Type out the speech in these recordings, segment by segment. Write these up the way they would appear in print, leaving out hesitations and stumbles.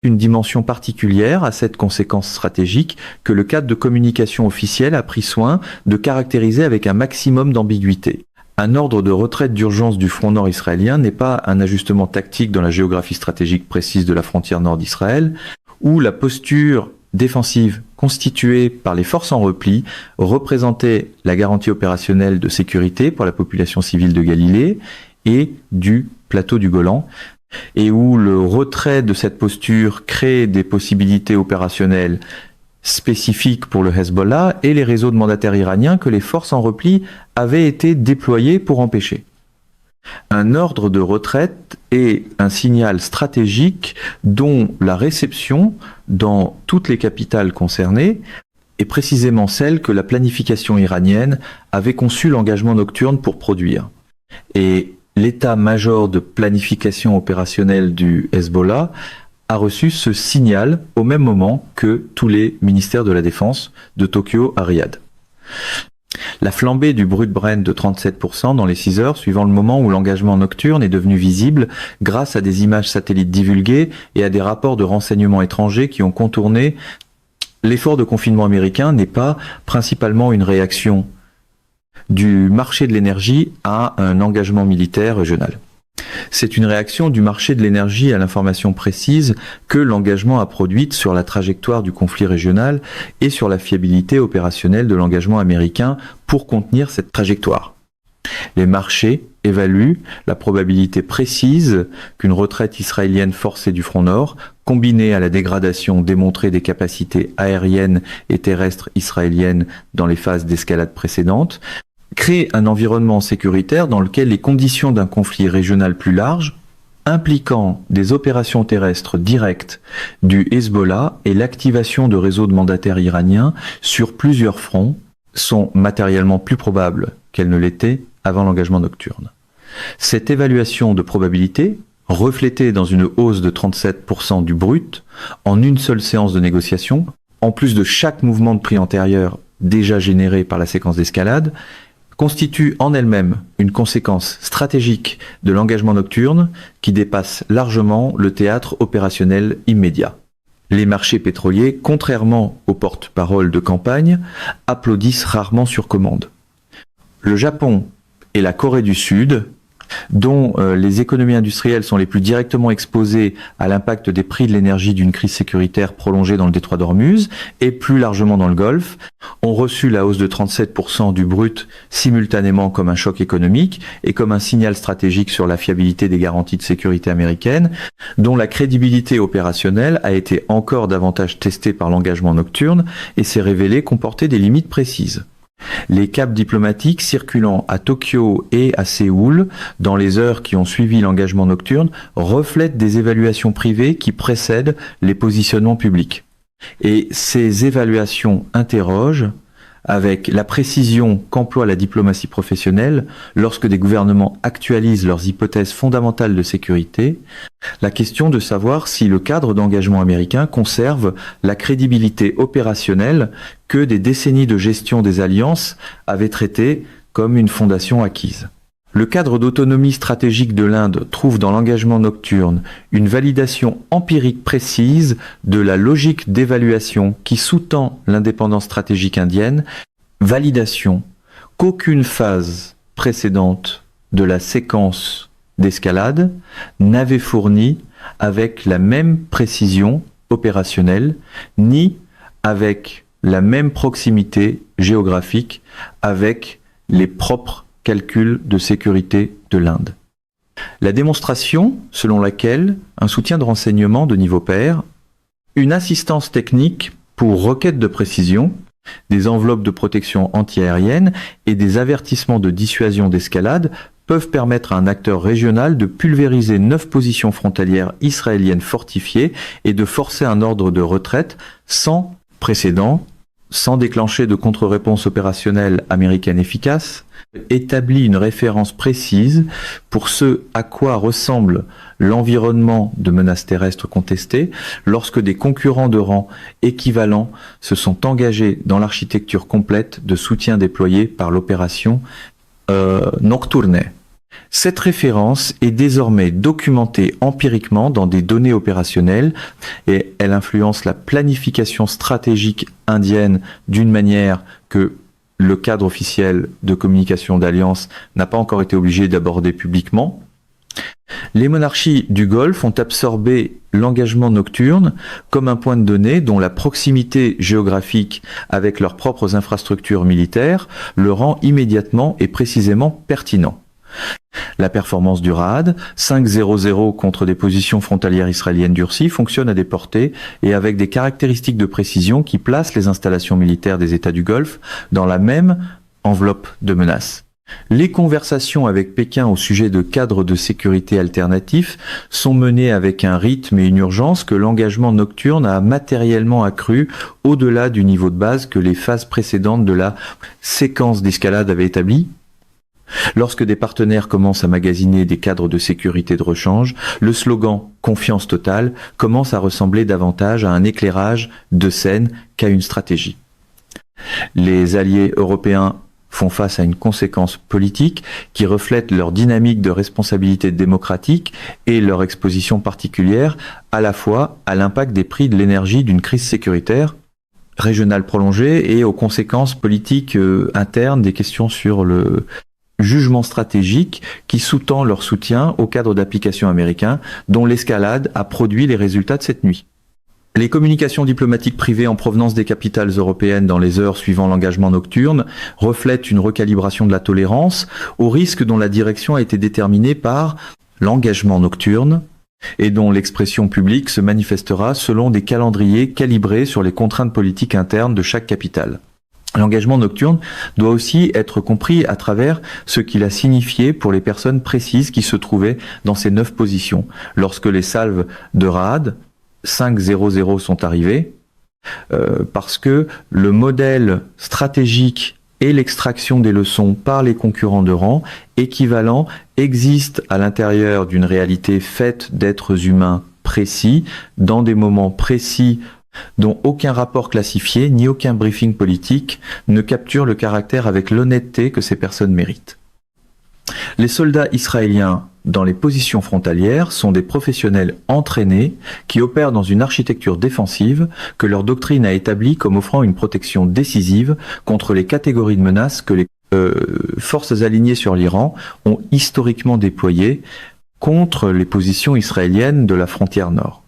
une dimension particulière à cette conséquence stratégique que le cadre de communication officiel a pris soin de caractériser avec un maximum d'ambiguïté. Un ordre de retraite d'urgence du front nord israélien n'est pas un ajustement tactique dans la géographie stratégique précise de la frontière nord d'Israël, où la posture défensive constituée par les forces en repli représentait la garantie opérationnelle de sécurité pour la population civile de Galilée et du plateau du Golan, et où le retrait de cette posture crée des possibilités opérationnelles spécifiques pour le Hezbollah et les réseaux de mandataires iraniens que les forces en repli avaient été déployées pour empêcher. Un ordre de retraite est un signal stratégique dont la réception dans toutes les capitales concernées est précisément celle que la planification iranienne avait conçu l'engagement nocturne pour produire. Et l'état-major de planification opérationnelle du Hezbollah a reçu ce signal au même moment que tous les ministères de la Défense de Tokyo à Riyad. La flambée du brut Brent de 37% dans les 6 heures suivant le moment où l'engagement nocturne est devenu visible grâce à des images satellites divulguées et à des rapports de renseignements étrangers qui ont contourné l'effort de confinement américain n'est pas principalement une réaction du marché de l'énergie à un engagement militaire régional. C'est une réaction du marché de l'énergie à l'information précise que l'engagement a produite sur la trajectoire du conflit régional et sur la fiabilité opérationnelle de l'engagement américain pour contenir cette trajectoire. Les marchés évaluent la probabilité précise qu'une retraite israélienne forcée du front nord, combinée à la dégradation démontrée des capacités aériennes et terrestres israéliennes dans les phases d'escalade précédentes, crée un environnement sécuritaire dans lequel les conditions d'un conflit régional plus large, impliquant des opérations terrestres directes du Hezbollah et l'activation de réseaux de mandataires iraniens sur plusieurs fronts, sont matériellement plus probables qu'elles ne l'étaient avant l'engagement nocturne. Cette évaluation de probabilité, reflétée dans une hausse de 37% du brut, en une seule séance de négociation, en plus de chaque mouvement de prix antérieur déjà généré par la séquence d'escalade, constitue en elle-même une conséquence stratégique de l'engagement nocturne qui dépasse largement le théâtre opérationnel immédiat. Les marchés pétroliers, contrairement aux porte-paroles de campagne, applaudissent rarement sur commande. Le Japon et la Corée du Sud, dont les économies industrielles sont les plus directement exposées à l'impact des prix de l'énergie d'une crise sécuritaire prolongée dans le détroit d'Ormuz et plus largement dans le Golfe, ont reçu la hausse de 37% du brut simultanément comme un choc économique et comme un signal stratégique sur la fiabilité des garanties de sécurité américaines, dont la crédibilité opérationnelle a été encore davantage testée par l'engagement nocturne et s'est révélée comporter des limites précises. Les câbles diplomatiques circulant à Tokyo et à Séoul dans les heures qui ont suivi l'engagement nocturne reflètent des évaluations privées qui précèdent les positionnements publics. Et ces évaluations interrogent avec la précision qu'emploie la diplomatie professionnelle lorsque des gouvernements actualisent leurs hypothèses fondamentales de sécurité, la question de savoir si le cadre d'engagement américain conserve la crédibilité opérationnelle que des décennies de gestion des alliances avaient traitée comme une fondation acquise. Le cadre d'autonomie stratégique de l'Inde trouve dans l'engagement nocturne une validation empirique précise de la logique d'évaluation qui sous-tend l'indépendance stratégique indienne, validation qu'aucune phase précédente de la séquence d'escalade n'avait fournie avec la même précision opérationnelle, ni avec la même proximité géographique avec les propres calcul de sécurité de l'Inde. La démonstration selon laquelle un soutien de renseignement de niveau pair, une assistance technique pour requêtes de précision, des enveloppes de protection antiaérienne et des avertissements de dissuasion d'escalade peuvent permettre à un acteur régional de pulvériser 9 positions frontalières israéliennes fortifiées et de forcer un ordre de retraite sans précédent, sans déclencher de contre-réponse opérationnelle américaine efficace, établit une référence précise pour ce à quoi ressemble l'environnement de menaces terrestres contestées lorsque des concurrents de rang équivalents se sont engagés dans l'architecture complète de soutien déployée par l'opération Nocturne. Cette référence est désormais documentée empiriquement dans des données opérationnelles et elle influence la planification stratégique indienne d'une manière que le cadre officiel de communication d'alliance n'a pas encore été obligé d'aborder publiquement. Les monarchies du Golfe ont absorbé l'engagement nocturne comme un point de données dont la proximité géographique avec leurs propres infrastructures militaires le rend immédiatement et précisément pertinent. La performance du RAAD, 5-0-0 contre des positions frontalières israéliennes durcies, fonctionne à des portées et avec des caractéristiques de précision qui placent les installations militaires des États du Golfe dans la même enveloppe de menaces. Les conversations avec Pékin au sujet de cadres de sécurité alternatifs sont menées avec un rythme et une urgence que l'engagement nocturne a matériellement accru au-delà du niveau de base que les phases précédentes de la séquence d'escalade avaient établi. Lorsque des partenaires commencent à magasiner des cadres de sécurité de rechange, le slogan « Confiance totale » commence à ressembler davantage à un éclairage de scène qu'à une stratégie. Les alliés européens font face à une conséquence politique qui reflète leur dynamique de responsabilité démocratique et leur exposition particulière à la fois à l'impact des prix de l'énergie d'une crise sécuritaire régionale prolongée et aux conséquences politiques internes des questions sur le jugement stratégique qui sous-tend leur soutien au cadre d'application américain dont l'escalade a produit les résultats de cette nuit. Les communications diplomatiques privées en provenance des capitales européennes dans les heures suivant l'engagement nocturne reflètent une recalibration de la tolérance au risque dont la direction a été déterminée par l'engagement nocturne et dont l'expression publique se manifestera selon des calendriers calibrés sur les contraintes politiques internes de chaque capitale. L'engagement nocturne doit aussi être compris à travers ce qu'il a signifié pour les personnes précises qui se trouvaient dans ces 9 positions. Lorsque les salves de RAAD 5-0-0 sont arrivées, parce que le modèle stratégique et l'extraction des leçons par les concurrents de rang équivalent existe à l'intérieur d'une réalité faite d'êtres humains précis, dans des moments précis dont aucun rapport classifié ni aucun briefing politique ne capture le caractère avec l'honnêteté que ces personnes méritent. Les soldats israéliens dans les positions frontalières sont des professionnels entraînés qui opèrent dans une architecture défensive que leur doctrine a établie comme offrant une protection décisive contre les catégories de menaces que les forces alignées sur l'Iran ont historiquement déployées contre les positions israéliennes de la frontière nord.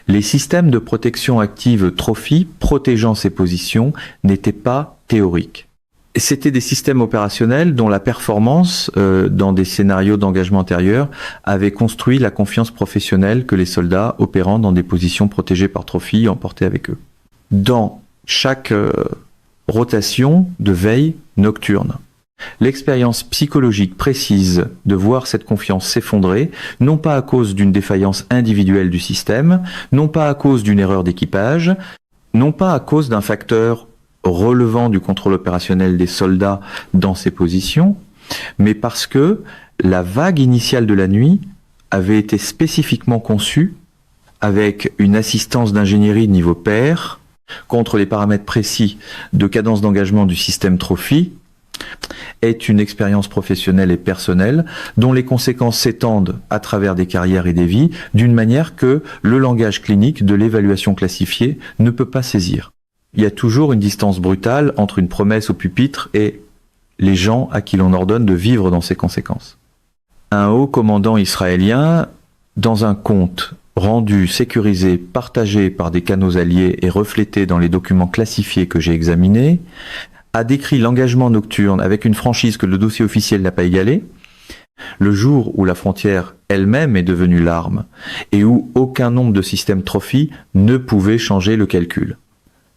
Les systèmes de protection active Trophy protégeant ces positions n'étaient pas théoriques. C'était des systèmes opérationnels dont la performance dans des scénarios d'engagement antérieurs avait construit la confiance professionnelle que les soldats opérant dans des positions protégées par Trophy emportaient avec eux. Dans chaque rotation de veille nocturne, l'expérience psychologique précise de voir cette confiance s'effondrer, non pas à cause d'une défaillance individuelle du système, non pas à cause d'une erreur d'équipage, non pas à cause d'un facteur relevant du contrôle opérationnel des soldats dans ces positions, mais parce que la vague initiale de la nuit avait été spécifiquement conçue avec une assistance d'ingénierie de niveau pair contre les paramètres précis de cadence d'engagement du système Trophy, est une expérience professionnelle et personnelle dont les conséquences s'étendent à travers des carrières et des vies d'une manière que le langage clinique de l'évaluation classifiée ne peut pas saisir. Il y a toujours une distance brutale entre une promesse au pupitre et les gens à qui l'on ordonne de vivre dans ces conséquences. Un haut commandant israélien, dans un compte rendu, sécurisé, partagé par des canaux alliés et reflété dans les documents classifiés que j'ai examinés, a décrit l'engagement nocturne avec une franchise que le dossier officiel n'a pas égalée, le jour où la frontière elle-même est devenue l'arme et où aucun nombre de systèmes Trophy ne pouvait changer le calcul.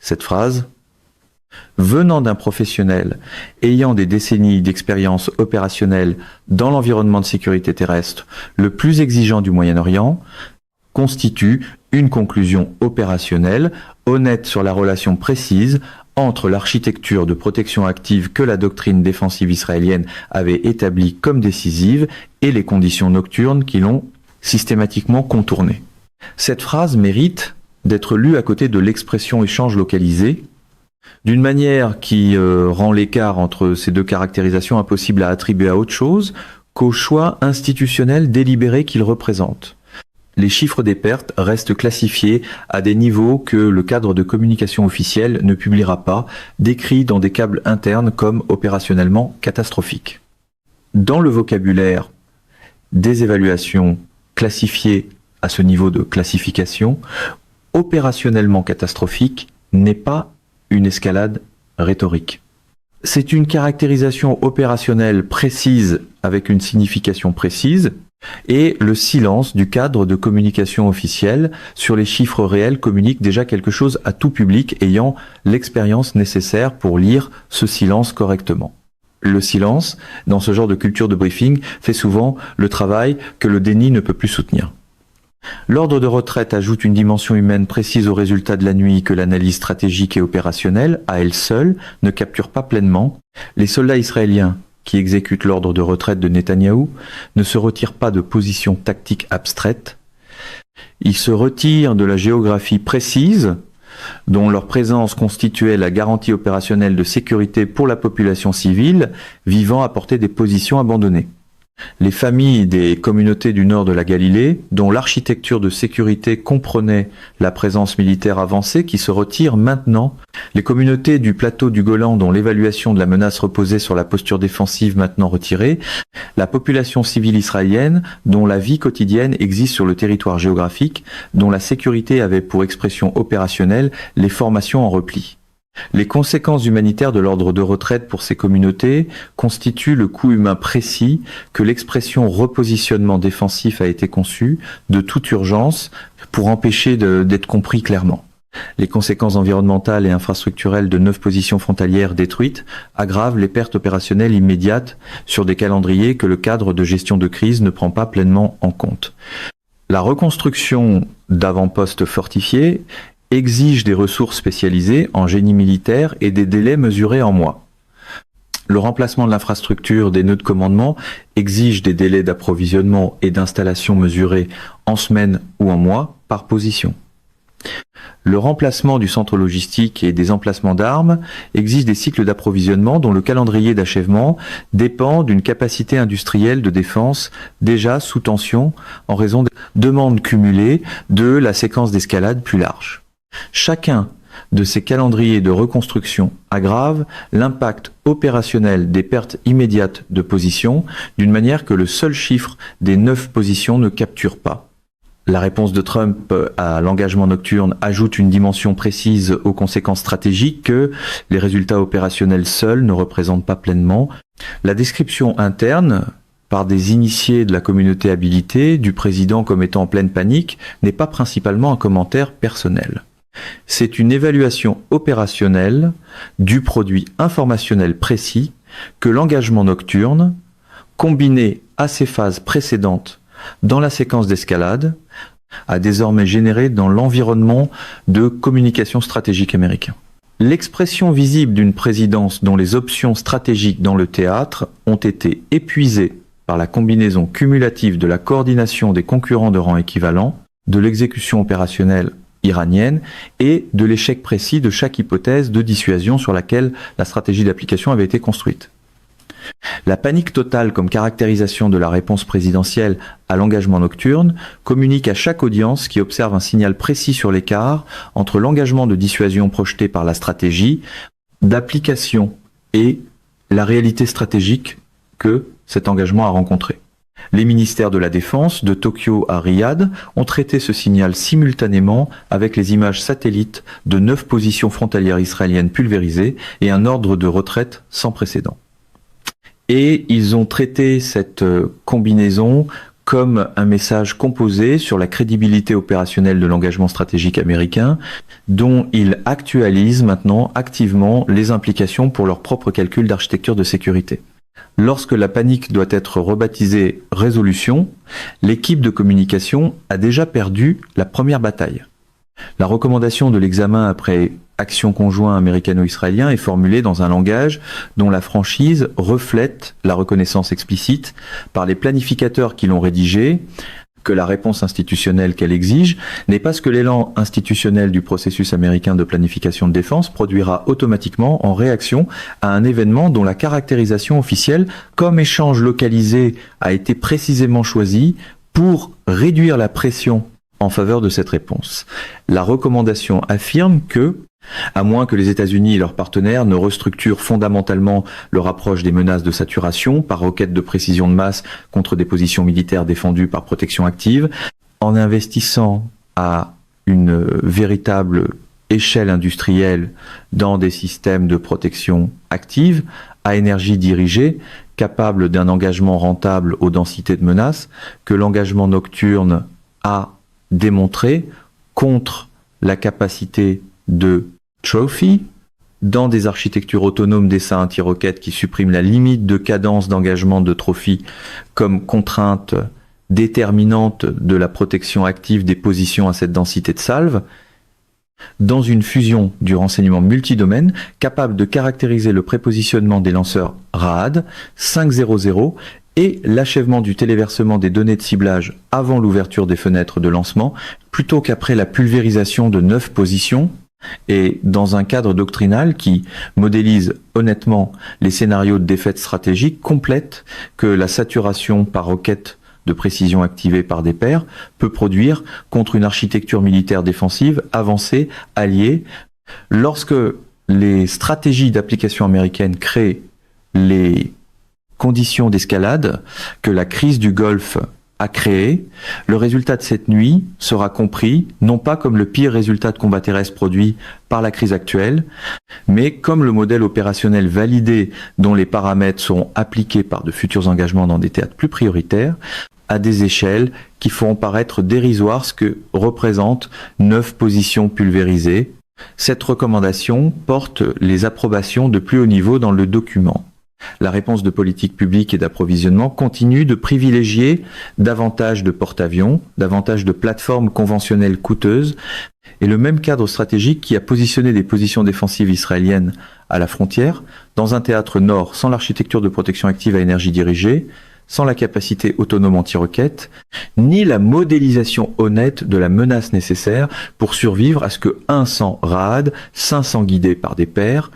Cette phrase, venant d'un professionnel ayant des décennies d'expérience opérationnelle dans l'environnement de sécurité terrestre le plus exigeant du Moyen-Orient, constitue une conclusion opérationnelle, honnête sur la relation précise entre l'architecture de protection active que la doctrine défensive israélienne avait établie comme décisive et les conditions nocturnes qui l'ont systématiquement contournée. Cette phrase mérite d'être lue à côté de l'expression échange localisé, d'une manière qui rend l'écart entre ces deux caractérisations impossible à attribuer à autre chose, qu'au choix institutionnel délibéré qu'ils représentent. Les chiffres des pertes restent classifiés à des niveaux que le cadre de communication officiel ne publiera pas, décrits dans des câbles internes comme opérationnellement catastrophiques. Dans le vocabulaire des évaluations classifiées à ce niveau de classification, opérationnellement catastrophique n'est pas une escalade rhétorique. C'est une caractérisation opérationnelle précise avec une signification précise et le silence du cadre de communication officielle sur les chiffres réels communique déjà quelque chose à tout public ayant l'expérience nécessaire pour lire ce silence correctement. Le silence, dans ce genre de culture de briefing, fait souvent le travail que le déni ne peut plus soutenir. L'ordre de retraite ajoute une dimension humaine précise aux résultats de la nuit que l'analyse stratégique et opérationnelle, à elle seule, ne capture pas pleinement. Les soldats israéliens qui exécutent l'ordre de retraite de Netanyahou ne se retirent pas de positions tactiques abstraites. Ils se retirent de la géographie précise dont leur présence constituait la garantie opérationnelle de sécurité pour la population civile vivant à portée des positions abandonnées. Les familles des communautés du nord de la Galilée, dont l'architecture de sécurité comprenait la présence militaire avancée, qui se retirent maintenant. Les communautés du plateau du Golan, dont l'évaluation de la menace reposait sur la posture défensive maintenant retirée. La population civile israélienne, dont la vie quotidienne existe sur le territoire géographique, dont la sécurité avait pour expression opérationnelle les formations en repli. Les conséquences humanitaires de l'ordre de retraite pour ces communautés constituent le coût humain précis que l'expression repositionnement défensif a été conçue de toute urgence pour empêcher d'être compris clairement. Les conséquences environnementales et infrastructurelles de 9 positions frontalières détruites aggravent les pertes opérationnelles immédiates sur des calendriers que le cadre de gestion de crise ne prend pas pleinement en compte. La reconstruction d'avant-postes fortifiés exige des ressources spécialisées en génie militaire et des délais mesurés en mois. Le remplacement de l'infrastructure des nœuds de commandement exige des délais d'approvisionnement et d'installation mesurés en semaines ou en mois par position. Le remplacement du centre logistique et des emplacements d'armes exige des cycles d'approvisionnement dont le calendrier d'achèvement dépend d'une capacité industrielle de défense déjà sous tension en raison des demandes cumulées de la séquence d'escalade plus large. Chacun de ces calendriers de reconstruction aggrave l'impact opérationnel des pertes immédiates de position d'une manière que le seul chiffre des 9 positions ne capture pas. La réponse de Trump à l'engagement nocturne ajoute une dimension précise aux conséquences stratégiques que les résultats opérationnels seuls ne représentent pas pleinement. La description interne par des initiés de la communauté habilitée du président comme étant en pleine panique n'est pas principalement un commentaire personnel. C'est une évaluation opérationnelle du produit informationnel précis que l'engagement nocturne, combiné à ses phases précédentes dans la séquence d'escalade, a désormais généré dans l'environnement de communication stratégique américain. L'expression visible d'une présidence dont les options stratégiques dans le théâtre ont été épuisées par la combinaison cumulative de la coordination des concurrents de rang équivalent, de l'exécution opérationnelle iranienne et de l'échec précis de chaque hypothèse de dissuasion sur laquelle la stratégie d'application avait été construite. La panique totale comme caractérisation de la réponse présidentielle à l'engagement nocturne communique à chaque audience qui observe un signal précis sur l'écart entre l'engagement de dissuasion projeté par la stratégie d'application et la réalité stratégique que cet engagement a rencontré. Les ministères de la Défense, de Tokyo à Riyad, ont traité ce signal simultanément avec les images satellites de 9 positions frontalières israéliennes pulvérisées et un ordre de retraite sans précédent. Et ils ont traité cette combinaison comme un message composé sur la crédibilité opérationnelle de l'engagement stratégique américain, dont ils actualisent maintenant activement les implications pour leur propre calcul d'architecture de sécurité. Lorsque la panique doit être rebaptisée résolution, l'équipe de communication a déjà perdu la première bataille. La recommandation de l'examen après action conjoint américano-israélien est formulée dans un langage dont la franchise reflète la reconnaissance explicite par les planificateurs qui l'ont rédigé que la réponse institutionnelle qu'elle exige n'est pas ce que l'élan institutionnel du processus américain de planification de défense produira automatiquement en réaction à un événement dont la caractérisation officielle comme échange localisé a été précisément choisie pour réduire la pression en faveur de cette réponse. La recommandation affirme que, à moins que les États-Unis et leurs partenaires ne restructurent fondamentalement leur approche des menaces de saturation par requête de précision de masse contre des positions militaires défendues par protection active, en investissant à une véritable échelle industrielle dans des systèmes de protection active, à énergie dirigée, capables d'un engagement rentable aux densités de menaces, que l'engagement nocturne a démontré contre la capacité de Trophy, dans des architectures autonomes d'essais anti-roquettes qui suppriment la limite de cadence d'engagement de Trophy comme contrainte déterminante de la protection active des positions à cette densité de salve, dans une fusion du renseignement multidomaine capable de caractériser le prépositionnement des lanceurs RAAD 500 et l'achèvement du téléversement des données de ciblage avant l'ouverture des fenêtres de lancement, plutôt qu'après la pulvérisation de 9 positions, et dans un cadre doctrinal qui modélise honnêtement les scénarios de défaite stratégique complète que la saturation par roquette de précision activée par des pairs peut produire contre une architecture militaire défensive avancée, alliée. Lorsque les stratégies d'application américaines créent les conditions d'escalade que la crise du Golfe a créé, le résultat de cette nuit sera compris non pas comme le pire résultat de combat terrestre produit par la crise actuelle, mais comme le modèle opérationnel validé dont les paramètres seront appliqués par de futurs engagements dans des théâtres plus prioritaires, à des échelles qui feront paraître dérisoire ce que représentent 9 positions pulvérisées. Cette recommandation porte les approbations de plus haut niveau dans le document. La réponse de politique publique et d'approvisionnement continue de privilégier davantage de porte-avions, davantage de plateformes conventionnelles coûteuses, et le même cadre stratégique qui a positionné des positions défensives israéliennes à la frontière, dans un théâtre nord sans l'architecture de protection active à énergie dirigée, sans la capacité autonome anti-roquette, ni la modélisation honnête de la menace nécessaire pour survivre à ce que 100 RAAD, 500 guidés par des pairs,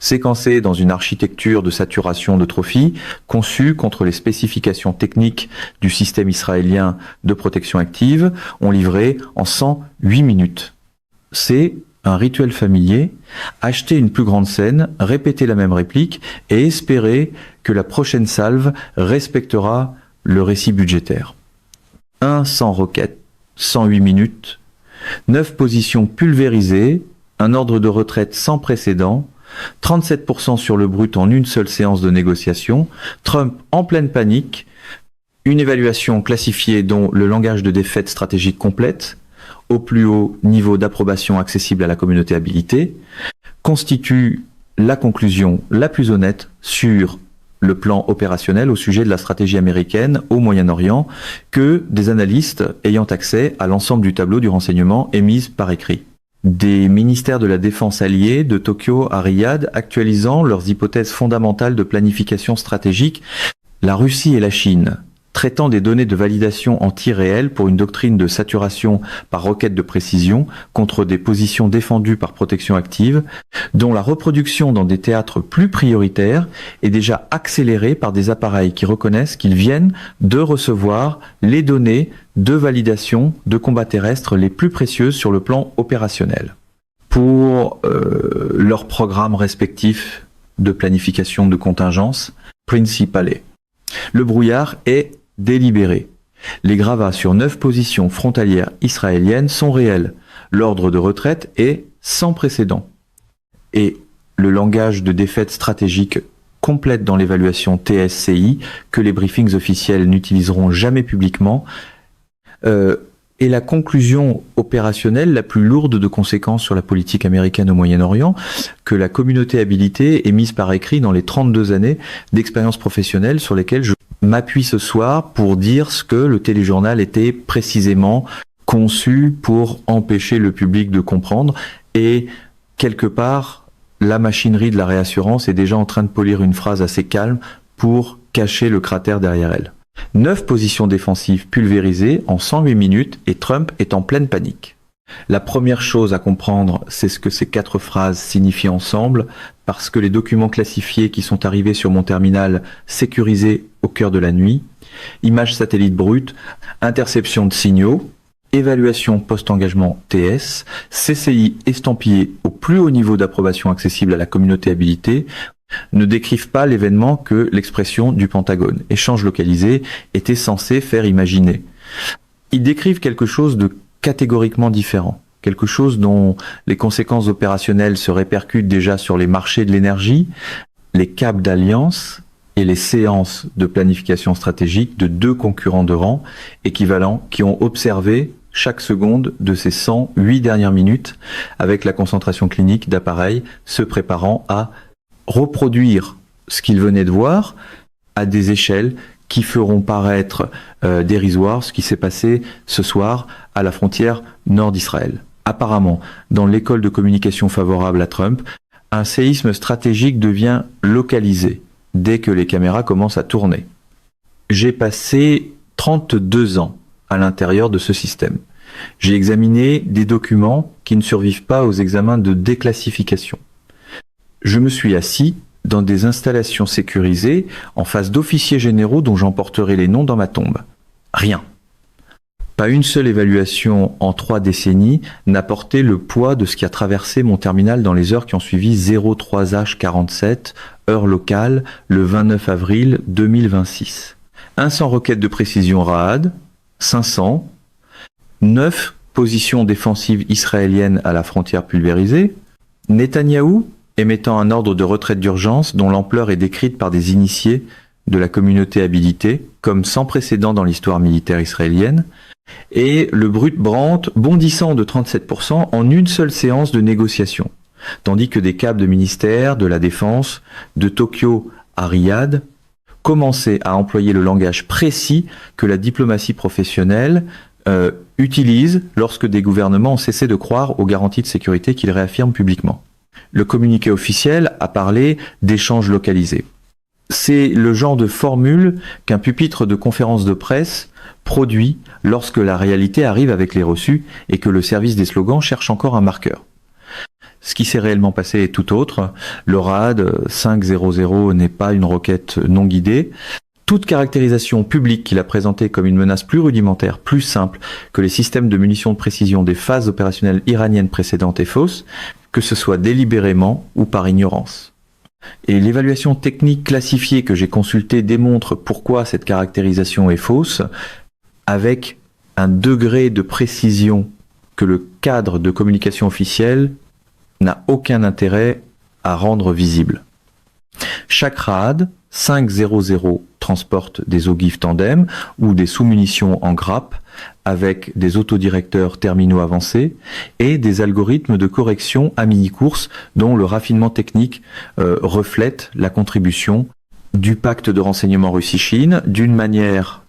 séquencés dans une architecture de saturation de Trophy, conçue contre les spécifications techniques du système israélien de protection active, ont livré en 108 minutes. C'est un rituel familier, acheter une plus grande scène, répéter la même réplique et espérer que la prochaine salve respectera le récit budgétaire. 100 roquettes, 108 minutes, 9 positions pulvérisées, un ordre de retraite sans précédent, 37% sur le brut en une seule séance de négociation, Trump en pleine panique, une évaluation classifiée dont le langage de défaite stratégique complète, au plus haut niveau d'approbation accessible à la communauté habilitée, constitue la conclusion la plus honnête sur le plan opérationnel au sujet de la stratégie américaine au Moyen-Orient que des analystes ayant accès à l'ensemble du tableau du renseignement émis par écrit. Des ministères de la défense alliés de Tokyo à Riyad actualisant leurs hypothèses fondamentales de planification stratégique, la Russie et la Chine traitant des données de validation en tir réel pour une doctrine de saturation par roquette de précision contre des positions défendues par protection active, dont la reproduction dans des théâtres plus prioritaires est déjà accélérée par des appareils qui reconnaissent qu'ils viennent de recevoir les données de validation de combat terrestre les plus précieuses sur le plan opérationnel. Pour leurs programmes respectifs de planification de contingence, principale. Le brouillard est délibéré. Les gravats sur 9 positions frontalières israéliennes sont réels. L'ordre de retraite est sans précédent. Et le langage de défaite stratégique complète dans l'évaluation TSCI, que les briefings officiels n'utiliseront jamais publiquement, est la conclusion opérationnelle la plus lourde de conséquences sur la politique américaine au Moyen-Orient que la communauté habilitée ait mise par écrit dans les 32 années d'expérience professionnelle sur lesquelles je m'appuie ce soir pour dire ce que le téléjournal était précisément conçu pour empêcher le public de comprendre. Et quelque part, la machinerie de la réassurance est déjà en train de polir une phrase assez calme pour cacher le cratère derrière elle. 9 positions défensives pulvérisées en 108 minutes et Trump est en pleine panique. La première chose à comprendre, c'est ce que ces 4 phrases signifient ensemble, parce que les documents classifiés qui sont arrivés sur mon terminal sécurisé au cœur de la nuit, images satellites brutes, interception de signaux, évaluation post-engagement TS, CCI estampillé au plus haut niveau d'approbation accessible à la communauté habilitée, ne décrivent pas l'événement que l'expression du Pentagone, échange localisé, était censé faire imaginer. Ils décrivent quelque chose de catégoriquement différent, quelque chose dont les conséquences opérationnelles se répercutent déjà sur les marchés de l'énergie, les câbles d'alliance et les séances de planification stratégique de 2 concurrents de rang équivalents qui ont observé chaque seconde de ces 108 dernières minutes avec la concentration clinique d'appareils se préparant à reproduire ce qu'ils venaient de voir à des échelles qui feront paraître dérisoire ce qui s'est passé ce soir à la frontière nord d'Israël. Apparemment, dans l'école de communication favorable à Trump, un séisme stratégique devient localisé dès que les caméras commencent à tourner. J'ai passé 32 ans à l'intérieur de ce système. J'ai examiné des documents qui ne survivent pas aux examens de déclassification. Je me suis assis dans des installations sécurisées en face d'officiers généraux dont j'emporterai les noms dans ma tombe. Rien. Pas une seule évaluation en 3 décennies n'a porté le poids de ce qui a traversé mon terminal dans les heures qui ont suivi 03H47, heure locale, le 29 avril 2026. 100 requêtes de précision RAAD, 500, 9 positions défensives israéliennes à la frontière pulvérisée, Netanyahou émettant un ordre de retraite d'urgence dont l'ampleur est décrite par des initiés de la communauté habilitée comme sans précédent dans l'histoire militaire israélienne, et le brut Brandt bondissant de 37% en une seule séance de négociation, tandis que des câbles de ministère, de la Défense, de Tokyo à Riyad, commençaient à employer le langage précis que la diplomatie professionnelle utilise lorsque des gouvernements ont cessé de croire aux garanties de sécurité qu'ils réaffirment publiquement. Le communiqué officiel a parlé d'échanges localisés. C'est le genre de formule qu'un pupitre de conférence de presse produit lorsque la réalité arrive avec les reçus et que le service des slogans cherche encore un marqueur. Ce qui s'est réellement passé est tout autre. Le RAAD 500 n'est pas une requête non guidée. Toute caractérisation publique qu'il a présentée comme une menace plus rudimentaire, plus simple que les systèmes de munitions de précision des phases opérationnelles iraniennes précédentes est fausse, que ce soit délibérément ou par ignorance. Et l'évaluation technique classifiée que j'ai consultée démontre pourquoi cette caractérisation est fausse, avec un degré de précision que le cadre de communication officielle n'a aucun intérêt à rendre visible. Chaque RAAD 500 transporte des ogives tandem ou des sous-munitions en grappe avec des autodirecteurs terminaux avancés et des algorithmes de correction à mini-course dont le raffinement technique reflète la contribution du pacte de renseignement Russie-Chine d'une manière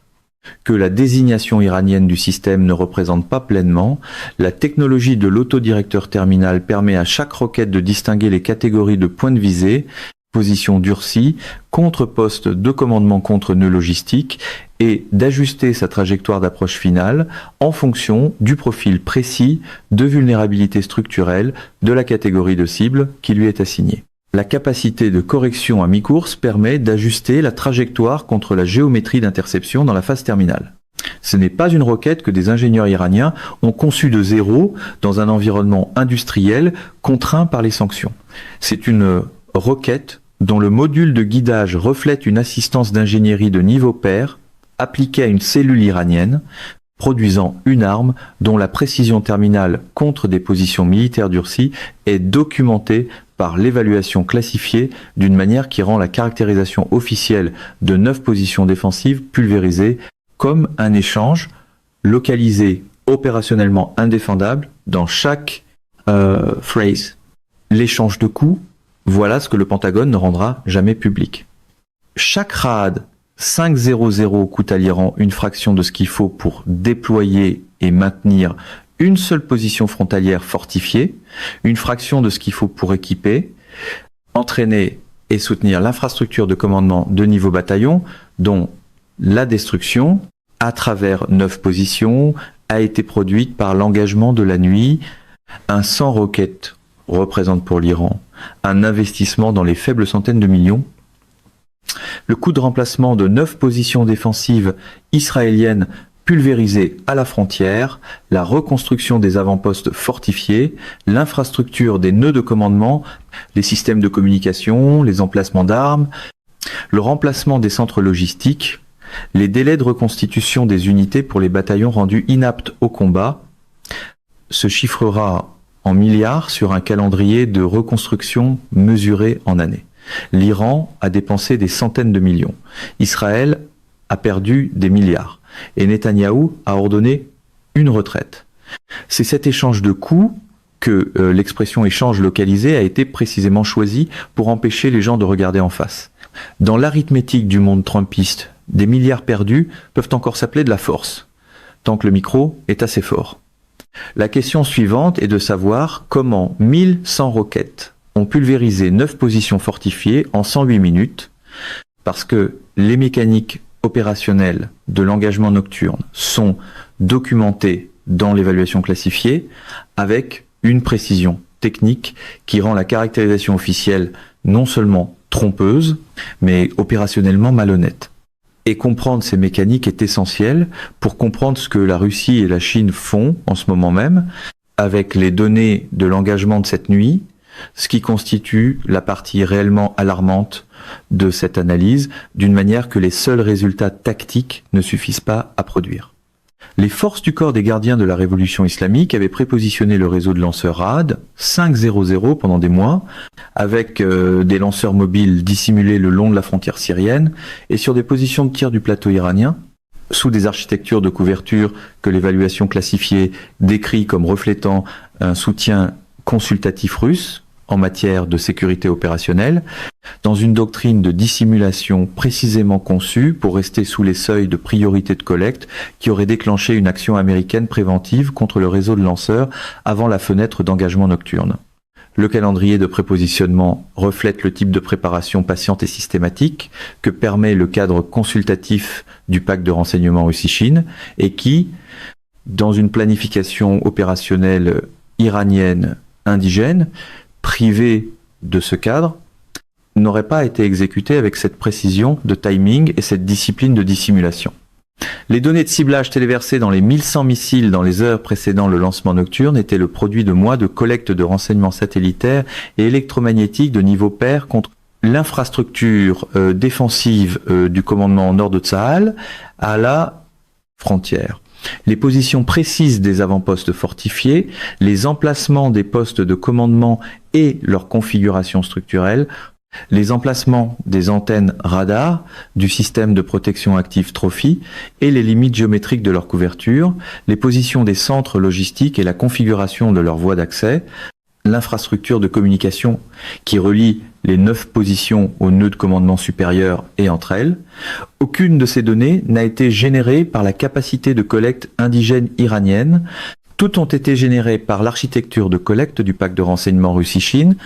que la désignation iranienne du système ne représente pas pleinement. La technologie de l'autodirecteur terminal permet à chaque requête de distinguer les catégories de points de visée, position durcie, contre-poste de commandement contre nœud logistique et d'ajuster sa trajectoire d'approche finale en fonction du profil précis de vulnérabilité structurelle de la catégorie de cible qui lui est assignée. La capacité de correction à mi-course permet d'ajuster la trajectoire contre la géométrie d'interception dans la phase terminale. Ce n'est pas une requête que des ingénieurs iraniens ont conçue de zéro dans un environnement industriel contraint par les sanctions. C'est une requête dont le module de guidage reflète une assistance d'ingénierie de niveau pair appliquée à une cellule iranienne, produisant une arme dont la précision terminale contre des positions militaires durcies est documentée par l'évaluation classifiée d'une manière qui rend la caractérisation officielle de 9 positions défensives pulvérisées comme un échange localisé opérationnellement indéfendable dans chaque phrase. L'échange de coups, voilà ce que le Pentagone ne rendra jamais public. Chaque RAAD 500 coûte à l'Iran une fraction de ce qu'il faut pour déployer et maintenir une seule position frontalière fortifiée, une fraction de ce qu'il faut pour équiper, entraîner et soutenir l'infrastructure de commandement de niveau bataillon, dont La destruction, à travers 9 positions, a été produite par l'engagement de la nuit. Un 100 roquettes représente pour l'Iran un investissement dans les faibles centaines de millions. Le coût de remplacement de 9 positions défensives israéliennes pulvérisées à la frontière, la reconstruction des avant-postes fortifiés, l'infrastructure des nœuds de commandement, les systèmes de communication, les emplacements d'armes, le remplacement des centres logistiques, les délais de reconstitution des unités pour les bataillons rendus inaptes au combat, se chiffrera en milliards sur un calendrier de reconstruction mesuré en années. L'Iran a dépensé des centaines de millions. Israël a perdu des milliards. Et Netanyahou a ordonné une retraite. C'est cet échange de coûts que l'expression échange localisé a été précisément choisie pour empêcher les gens de regarder en face. Dans l'arithmétique du monde trumpiste, des milliards perdus peuvent encore s'appeler de la force, tant que le micro est assez fort. La question suivante est de savoir comment 1100 roquettes ont pulvérisé 9 positions fortifiées en 108 minutes, parce que les mécaniques opérationnelles de l'engagement nocturne sont documentées dans l'évaluation classifiée avec une précision technique qui rend la caractérisation officielle non seulement trompeuse, mais opérationnellement malhonnête. Et comprendre ces mécaniques est essentiel pour comprendre ce que la Russie et la Chine font en ce moment même avec les données de l'engagement de cette nuit, ce qui constitue la partie réellement alarmante de cette analyse, d'une manière que les seuls résultats tactiques ne suffisent pas à produire. Les forces du corps des gardiens de la révolution islamique avaient prépositionné le réseau de lanceurs RAD 500 pendant des mois, avec des lanceurs mobiles dissimulés le long de la frontière syrienne et sur des positions de tir du plateau iranien, sous des architectures de couverture que l'évaluation classifiée décrit comme reflétant un soutien consultatif russe en matière de sécurité opérationnelle, dans une doctrine de dissimulation précisément conçue pour rester sous les seuils de priorité de collecte qui aurait déclenché une action américaine préventive contre le réseau de lanceurs avant la fenêtre d'engagement nocturne. Le calendrier de prépositionnement reflète le type de préparation patiente et systématique que permet le cadre consultatif du pacte de renseignement Russie-Chine et qui, dans une planification opérationnelle iranienne indigène, privée de ce cadre, n'aurait pas été exécuté avec cette précision de timing et cette discipline de dissimulation. Les données de ciblage téléversées dans les 1100 missiles dans les heures précédant le lancement nocturne étaient le produit de mois de collecte de renseignements satellitaires et électromagnétiques de niveau pair contre l'infrastructure défensive du commandement nord de Tsahal à la frontière. Les positions précises des avant-postes fortifiés, les emplacements des postes de commandement et leur configuration structurelle, les emplacements des antennes radar du système de protection active Trophy et les limites géométriques de leur couverture, les positions des centres logistiques et la configuration de leurs voies d'accès, l'infrastructure de communication qui relie les 9 positions au nœud de commandement supérieur et entre elles. Aucune de ces données n'a été générée par la capacité de collecte indigène iranienne. Toutes ont été générées par l'architecture de collecte du pacte de renseignement Russie-Chine,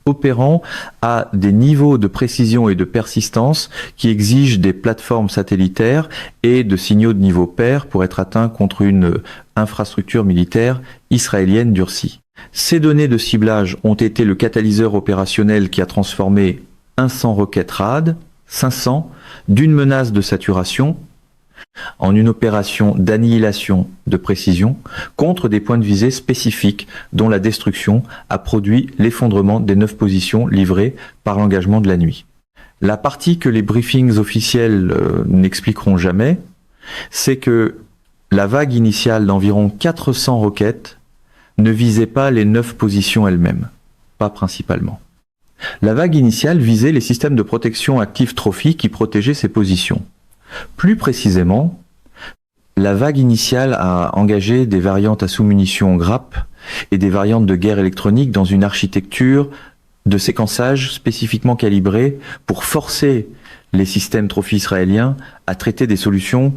opérant à des niveaux de précision et de persistance qui exigent des plateformes satellitaires et de signaux de niveau pair pour être atteints contre une infrastructure militaire israélienne durcie. Ces données de ciblage ont été le catalyseur opérationnel qui a transformé un 100 roquettes RAD, 500, d'une menace de saturation en une opération d'annihilation de précision contre des points de visée spécifiques dont la destruction a produit l'effondrement des 9 positions livrées par l'engagement de la nuit. La partie que les briefings officiels n'expliqueront jamais, c'est que la vague initiale d'environ 400 roquettes ne visait pas les 9 positions elles-mêmes, pas principalement. La vague initiale visait les systèmes de protection active Trophy qui protégeaient ces positions. Plus précisément, la vague initiale a engagé des variantes à sous-munitions grappe et des variantes de guerre électronique dans une architecture de séquençage spécifiquement calibrée pour forcer les systèmes Trophy israéliens à traiter des solutions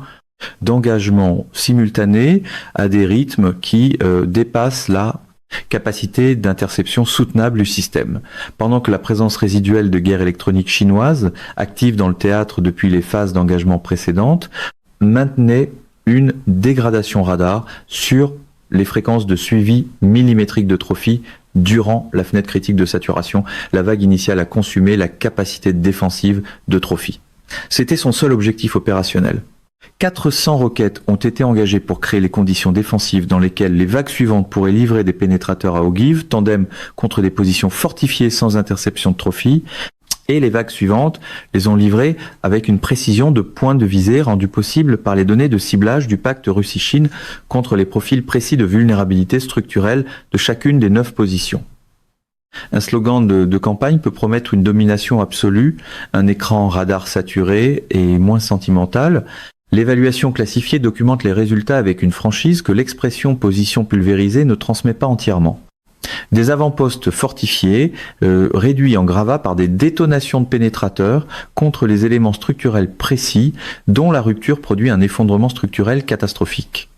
d'engagement simultané à des rythmes qui dépassent la Capacité d'interception soutenable du système. Pendant que la présence résiduelle de guerre électronique chinoise, active dans le théâtre depuis les phases d'engagement précédentes, maintenait une dégradation radar sur les fréquences de suivi millimétrique de trophy durant la fenêtre critique de saturation. La vague initiale a consumé la capacité défensive de trophy. C'était son seul objectif opérationnel. 400 roquettes ont été engagées pour créer les conditions défensives dans lesquelles les vagues suivantes pourraient livrer des pénétrateurs à ogive, tandem contre des positions fortifiées sans interception de trophy, et les vagues suivantes les ont livrées avec une précision de point de visée rendue possible par les données de ciblage du pacte Russie-Chine contre les profils précis de vulnérabilité structurelle de chacune des 9 positions. Un slogan de campagne peut promettre une domination absolue, un écran radar saturé et moins sentimental. L'évaluation classifiée documente les résultats avec une franchise que l'expression position pulvérisée ne transmet pas entièrement. Des avant-postes fortifiés, réduits en gravats par des détonations de pénétrateurs contre les éléments structurels précis dont la rupture produit un effondrement structurel catastrophique.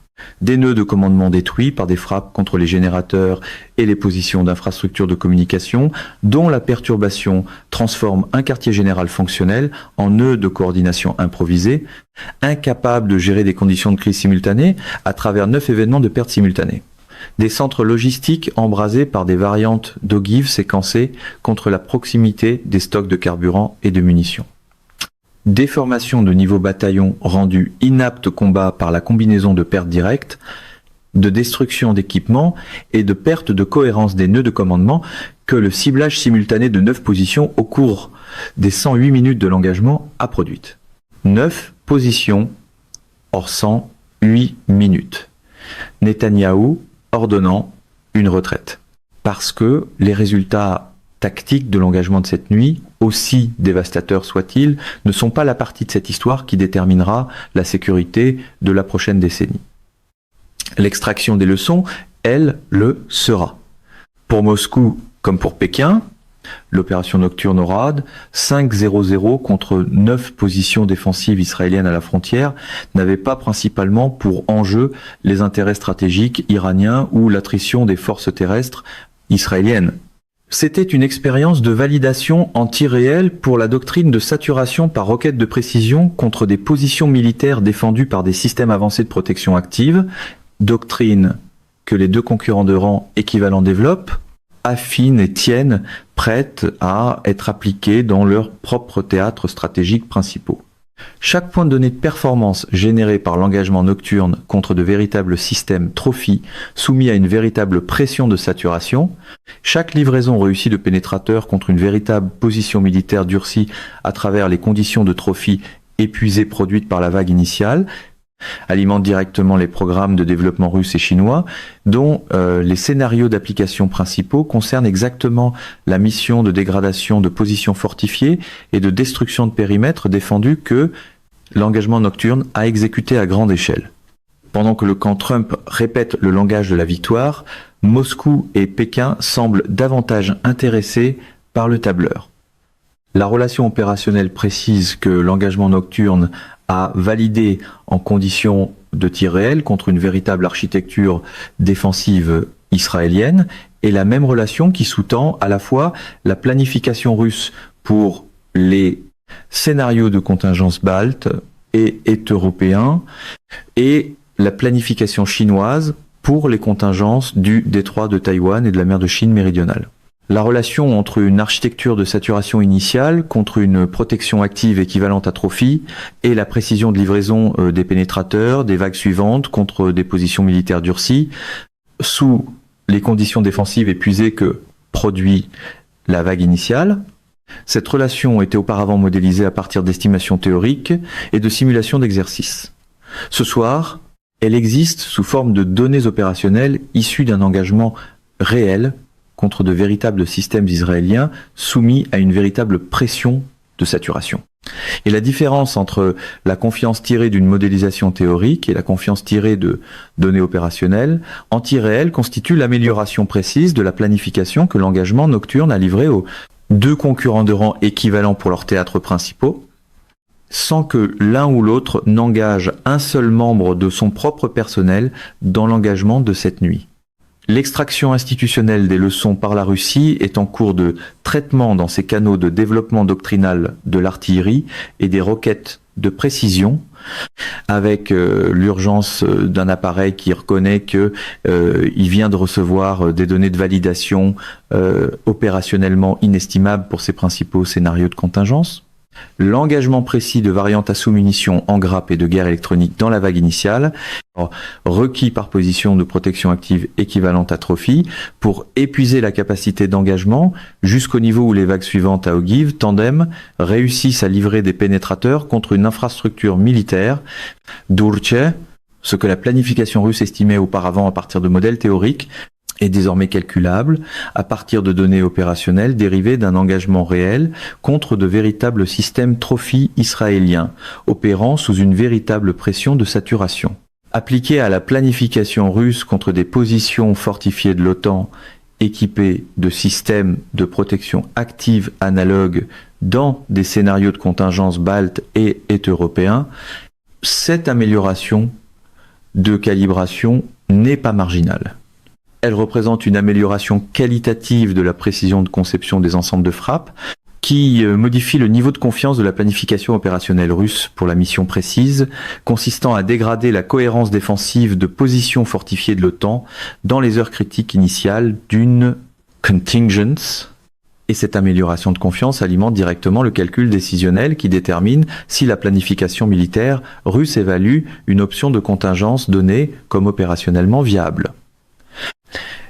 Des nœuds de commandement détruits par des frappes contre les générateurs et les positions d'infrastructures de communication, dont la perturbation transforme un quartier général fonctionnel en nœud de coordination improvisé, incapable de gérer des conditions de crise simultanées à travers 9 événements de perte simultanée. Des centres logistiques embrasés par des variantes d'ogive séquencées contre la proximité des stocks de carburant et de munitions. Déformation de niveau bataillon rendu inapte au combat par la combinaison de pertes directes, de destruction d'équipements et de perte de cohérence des nœuds de commandement que le ciblage simultané de 9 positions au cours des 108 minutes de l'engagement a produites. 9 positions hors 108 minutes. Netanyahou ordonnant une retraite. Parce que les résultats tactiques de l'engagement de cette nuit, aussi dévastateurs soient-ils, ne sont pas la partie de cette histoire qui déterminera la sécurité de la prochaine décennie. L'extraction des leçons, elle, le sera. Pour Moscou comme pour Pékin, l'opération nocturne Orad, 5-0-0 contre 9 positions défensives israéliennes à la frontière, n'avait pas principalement pour enjeu les intérêts stratégiques iraniens ou l'attrition des forces terrestres israéliennes. C'était une expérience de validation en tir réel pour la doctrine de saturation par roquette de précision contre des positions militaires défendues par des systèmes avancés de protection active, doctrine que les 2 concurrents de rang équivalents développent, affinent et tiennent prêtes à être appliquées dans leurs propres théâtres stratégiques principaux. Chaque point de données de performance généré par l'engagement nocturne contre de véritables systèmes trophy soumis à une véritable pression de saturation, chaque livraison réussie de pénétrateurs contre une véritable position militaire durcie à travers les conditions de trophy épuisées produites par la vague initiale, alimente directement les programmes de développement russes et chinois, dont les scénarios d'application principaux concernent exactement la mission de dégradation de positions fortifiées et de destruction de périmètres défendus que l'engagement nocturne a exécuté à grande échelle. Pendant que le camp Trump répète le langage de la victoire, Moscou et Pékin semblent davantage intéressés par le tableur. La relation opérationnelle précise que l'engagement nocturne a validé en conditions de tir réel contre une véritable architecture défensive israélienne et la même relation qui sous-tend à la fois la planification russe pour les scénarios de contingence baltes et européens et la planification chinoise pour les contingences du détroit de Taïwan et de la mer de Chine méridionale. La relation entre une architecture de saturation initiale contre une protection active équivalente à trophy et la précision de livraison des pénétrateurs, des vagues suivantes contre des positions militaires durcies, sous les conditions défensives épuisées que produit la vague initiale. Cette relation était auparavant modélisée à partir d'estimations théoriques et de simulations d'exercices. Ce soir, elle existe sous forme de données opérationnelles issues d'un engagement réel contre de véritables systèmes israéliens soumis à une véritable pression de saturation. Et la différence entre la confiance tirée d'une modélisation théorique et la confiance tirée de données opérationnelles anti-réelles constitue l'amélioration précise de la planification que l'engagement nocturne a livrée aux 2 concurrents de rang équivalents pour leurs théâtres principaux, sans que l'un ou l'autre n'engage un seul membre de son propre personnel dans l'engagement de cette nuit. L'extraction institutionnelle des leçons par la Russie est en cours de traitement dans ses canaux de développement doctrinal de l'artillerie et des roquettes de précision, avec l'urgence d'un appareil qui reconnaît que il vient de recevoir des données de validation opérationnellement inestimables pour ses principaux scénarios de contingence. L'engagement précis de variantes à sous-munitions en grappe et de guerre électronique dans la vague initiale, requis par position de protection active équivalente à Trophy, pour épuiser la capacité d'engagement jusqu'au niveau où les vagues suivantes à Ogive, Tandem, réussissent à livrer des pénétrateurs contre une infrastructure militaire, Durche, ce que la planification russe estimait auparavant à partir de modèles théoriques, est désormais calculable à partir de données opérationnelles dérivées d'un engagement réel contre de véritables systèmes Trophy israéliens, opérant sous une véritable pression de saturation. Appliquée à la planification russe contre des positions fortifiées de l'OTAN équipées de systèmes de protection active analogues dans des scénarios de contingence baltes et européens, cette amélioration de calibration n'est pas marginale. Elle représente une amélioration qualitative de la précision de conception des ensembles de frappe qui modifie le niveau de confiance de la planification opérationnelle russe pour la mission précise, consistant à dégrader la cohérence défensive de positions fortifiées de l'OTAN dans les heures critiques initiales d'une contingence. Et cette amélioration de confiance alimente directement le calcul décisionnel qui détermine si la planification militaire russe évalue une option de contingence donnée comme opérationnellement viable.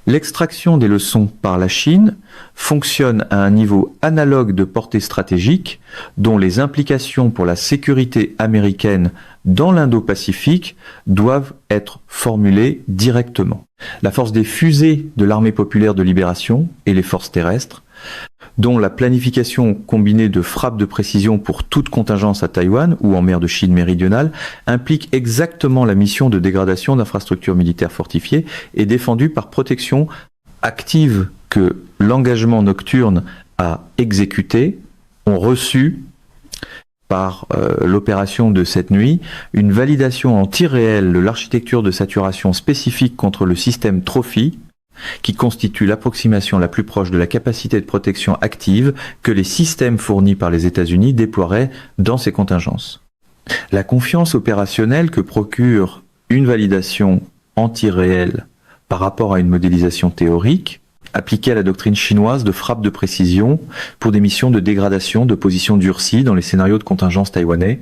L'extraction des leçons par la Chine fonctionne à un niveau analogue de portée stratégique dont les implications pour la sécurité américaine dans l'Indo-Pacifique doivent être formulées directement. La force des fusées de l'Armée populaire de libération et les forces terrestres, dont la planification combinée de frappes de précision pour toute contingence à Taïwan ou en mer de Chine méridionale implique exactement la mission de dégradation d'infrastructures militaires fortifiées et défendue par protection active que l'engagement nocturne a exécuté, ont reçu par l'opération de cette nuit une validation en tir réel de l'architecture de saturation spécifique contre le système Trophy, qui constitue l'approximation la plus proche de la capacité de protection active que les systèmes fournis par les États-Unis déploieraient dans ces contingences. La confiance opérationnelle que procure une validation anti-réelle par rapport à une modélisation théorique, appliquée à la doctrine chinoise de frappe de précision pour des missions de dégradation de positions durcies dans les scénarios de contingence taïwanais,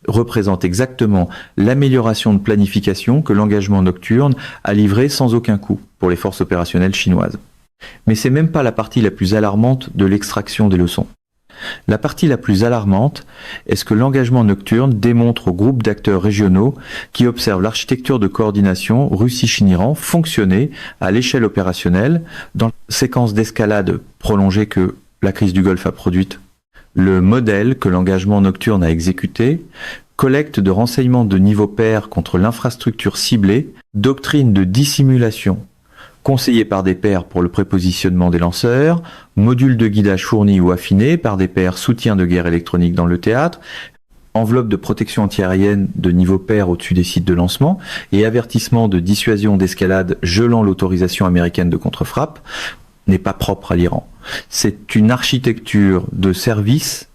représente exactement l'amélioration de planification que l'engagement nocturne a livré sans aucun coût pour les forces opérationnelles chinoises. Mais c'est même pas la partie la plus alarmante de l'extraction des leçons. La partie la plus alarmante est ce que l'engagement nocturne démontre au groupe d'acteurs régionaux qui observent l'architecture de coordination Russie-Chine-Iran fonctionner à l'échelle opérationnelle dans la séquence d'escalade prolongée que la crise du Golfe a produite. Le modèle que l'engagement nocturne a exécuté, collecte de renseignements de niveau pair contre l'infrastructure ciblée, doctrine de dissimulation, conseillée par des pairs pour le prépositionnement des lanceurs, module de guidage fourni ou affiné par des pairs soutien de guerre électronique dans le théâtre, enveloppe de protection antiaérienne de niveau pair au-dessus des sites de lancement et avertissement de dissuasion d'escalade gelant l'autorisation américaine de contre-frappe, n'est pas propre à l'Iran. C'est une architecture de service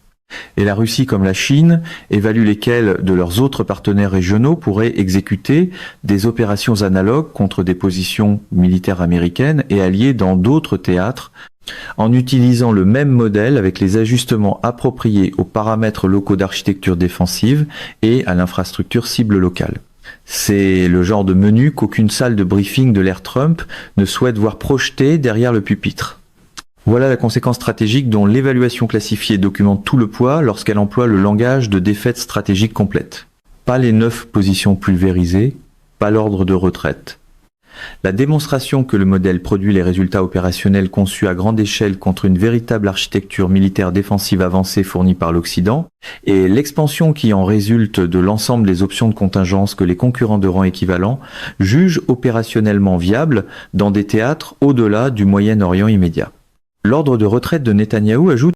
et la Russie comme la Chine évaluent lesquels de leurs autres partenaires régionaux pourraient exécuter des opérations analogues contre des positions militaires américaines et alliées dans d'autres théâtres en utilisant le même modèle avec les ajustements appropriés aux paramètres locaux d'architecture défensive et à l'infrastructure cible locale. C'est le genre de menu qu'aucune salle de briefing de l'ère Trump ne souhaite voir projeté derrière le pupitre. Voilà la conséquence stratégique dont l'évaluation classifiée documente tout le poids lorsqu'elle emploie le langage de défaite stratégique complète. Pas les 9 positions pulvérisées, pas l'ordre de retraite. La démonstration que le modèle produit les résultats opérationnels conçus à grande échelle contre une véritable architecture militaire défensive avancée fournie par l'Occident, et l'expansion qui en résulte de l'ensemble des options de contingence que les concurrents de rang équivalent jugent opérationnellement viables dans des théâtres au-delà du Moyen-Orient immédiat. L'ordre de retraite de Netanyahou ajoute